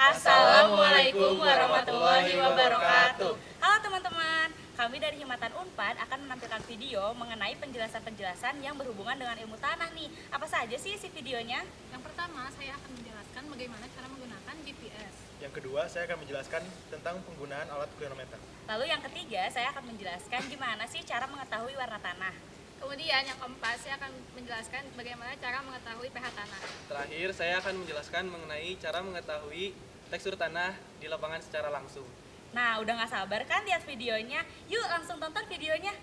Assalamualaikum warahmatullahi wabarakatuh. Halo teman-teman, kami dari Himatan Unpad akan menampilkan video mengenai penjelasan-penjelasan yang berhubungan dengan ilmu tanah nih. Apa saja sih isi videonya? Yang pertama, saya akan menjelaskan bagaimana cara menggunakan GPS. Yang kedua, saya akan menjelaskan tentang penggunaan alat kronometer. Lalu yang ketiga, saya akan menjelaskan gimana sih cara mengetahui warna tanah. Kemudian yang keempat, saya akan menjelaskan bagaimana cara mengetahui pH tanah. Terakhir, saya akan menjelaskan mengenai cara mengetahui tekstur tanah di lapangan secara langsung. Nah, udah gak sabar kan lihat videonya? Yuk langsung tonton videonya.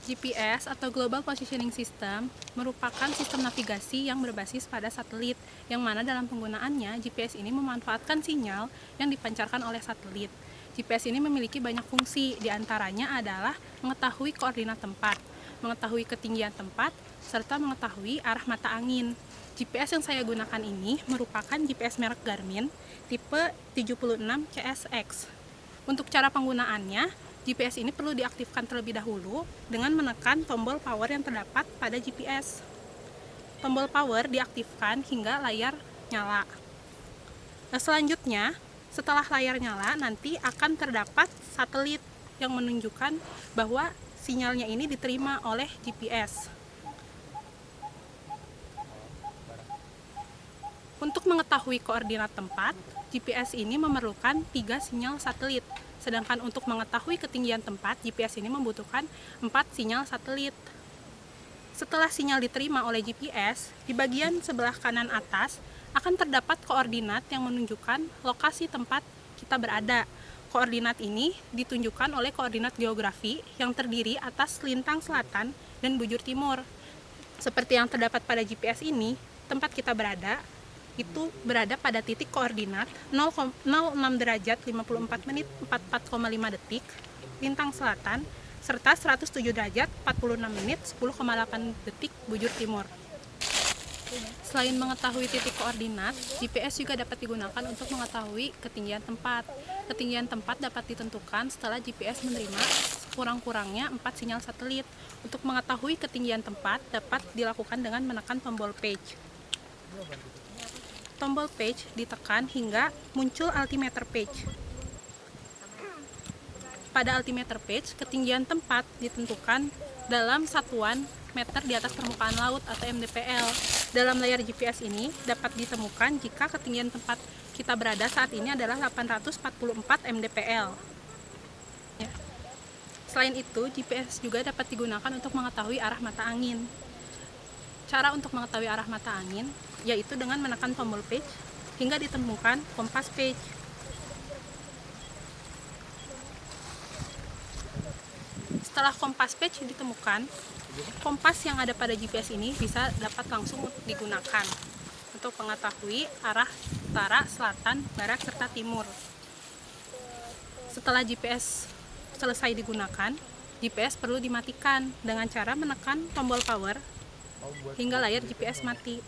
GPS atau Global Positioning System merupakan sistem navigasi yang berbasis pada satelit, yang mana dalam penggunaannya GPS ini memanfaatkan sinyal yang dipancarkan oleh satelit. GPS ini memiliki banyak fungsi, diantaranya adalah mengetahui koordinat tempat, mengetahui ketinggian tempat, serta mengetahui arah mata angin. GPS yang saya gunakan ini merupakan GPS merek Garmin tipe 76 CSX. Untuk cara penggunaannya, GPS ini perlu diaktifkan terlebih dahulu dengan menekan tombol power yang terdapat pada GPS. Tombol power diaktifkan hingga layar nyala. Selanjutnya, setelah layar nyala, nanti akan terdapat satelit yang menunjukkan bahwa sinyalnya ini diterima oleh GPS. Untuk mengetahui koordinat tempat, GPS ini memerlukan 3 sinyal satelit. Sedangkan untuk mengetahui ketinggian tempat, GPS ini membutuhkan 4 sinyal satelit. Setelah sinyal diterima oleh GPS, di bagian sebelah kanan atas akan terdapat koordinat yang menunjukkan lokasi tempat kita berada. Koordinat ini ditunjukkan oleh koordinat geografi yang terdiri atas lintang selatan dan bujur timur. Seperti yang terdapat pada GPS ini, tempat kita berada itu berada pada titik koordinat 06 derajat 54 menit 44,5 detik lintang selatan serta 107 derajat 46 menit 10,8 detik bujur timur. Selain mengetahui titik koordinat, GPS juga dapat digunakan untuk mengetahui ketinggian tempat. Ketinggian tempat dapat ditentukan setelah GPS menerima kurang-kurangnya 4 sinyal satelit. Untuk mengetahui ketinggian tempat dapat dilakukan dengan menekan tombol page. Tombol page ditekan hingga muncul altimeter page. Pada altimeter page, ketinggian tempat ditentukan dalam satuan meter di atas permukaan laut atau mdpl. Dalam layar GPS ini dapat ditemukan jika ketinggian tempat kita berada saat ini adalah 844 mdpl. Selain itu, GPS juga dapat digunakan untuk mengetahui arah mata angin. Cara untuk mengetahui arah mata angin yaitu dengan menekan tombol page hingga ditemukan kompas page. Setelah kompas page ditemukan, kompas yang ada pada GPS ini bisa dapat langsung digunakan untuk mengetahui arah utara, selatan, barat, serta timur. Setelah GPS selesai digunakan, GPS perlu dimatikan dengan cara menekan tombol power hingga layar GPS mati.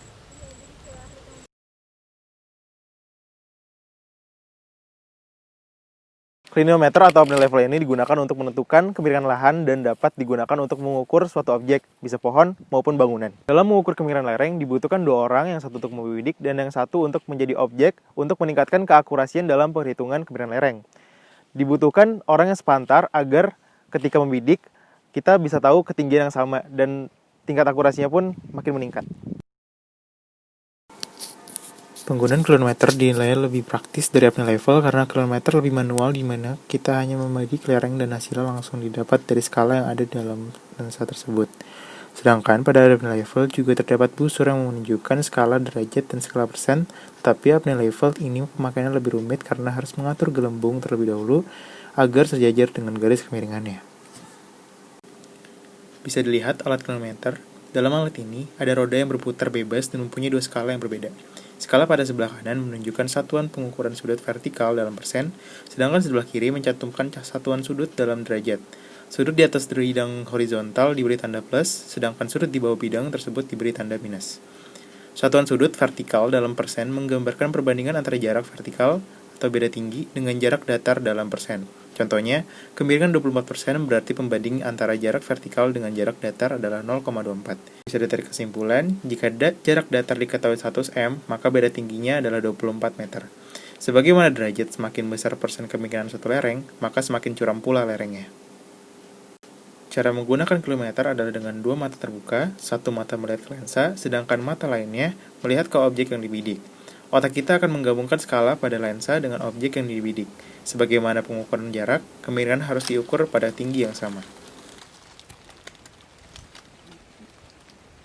Klineometer atau apnea level ini digunakan untuk menentukan kemiringan lahan dan dapat digunakan untuk mengukur suatu objek, bisa pohon maupun bangunan. Dalam mengukur kemiringan lereng dibutuhkan 2 orang, yang satu untuk membidik dan yang satu untuk menjadi objek untuk meningkatkan keakurasian dalam perhitungan kemiringan lereng. Dibutuhkan orang yang sepantar agar ketika membidik kita bisa tahu ketinggian yang sama dan tingkat akurasinya pun makin meningkat. Penggunaan kronometer dinilai lebih praktis dari apnea level karena kronometer lebih manual, di mana kita hanya membidik lereng dan hasilnya langsung didapat dari skala yang ada dalam lensa tersebut. Sedangkan pada apnea level juga terdapat busur yang menunjukkan skala derajat dan skala persen, tetapi apnea level ini pemakaiannya lebih rumit karena harus mengatur gelembung terlebih dahulu agar sejajar dengan garis kemiringannya. Bisa dilihat alat kronometer. Dalam alat ini, ada roda yang berputar bebas dan mempunyai 2 skala yang berbeda. Skala pada sebelah kanan menunjukkan satuan pengukuran sudut vertikal dalam persen, sedangkan sebelah kiri mencantumkan satuan sudut dalam derajat. Sudut di atas bidang horizontal diberi tanda plus, sedangkan sudut di bawah bidang tersebut diberi tanda minus. Satuan sudut vertikal dalam persen menggambarkan perbandingan antara jarak vertikal atau beda tinggi dengan jarak datar dalam persen. Contohnya, kemiringan 24% berarti pembanding antara jarak vertikal dengan jarak datar adalah 0,24. Bisa ditarik kesimpulan, jika jarak datar diketahui 100 m, maka beda tingginya adalah 24 meter. Sebagaimana derajat semakin besar persen kemiringan suatu lereng, maka semakin curam pula lerengnya. Cara menggunakan kilometer adalah dengan dua mata terbuka, satu mata melihat ke lensa, sedangkan mata lainnya melihat ke objek yang dibidik. Otak kita akan menggabungkan skala pada lensa dengan objek yang dibidik. Sebagaimana pengukuran jarak, kemiringan harus diukur pada tinggi yang sama.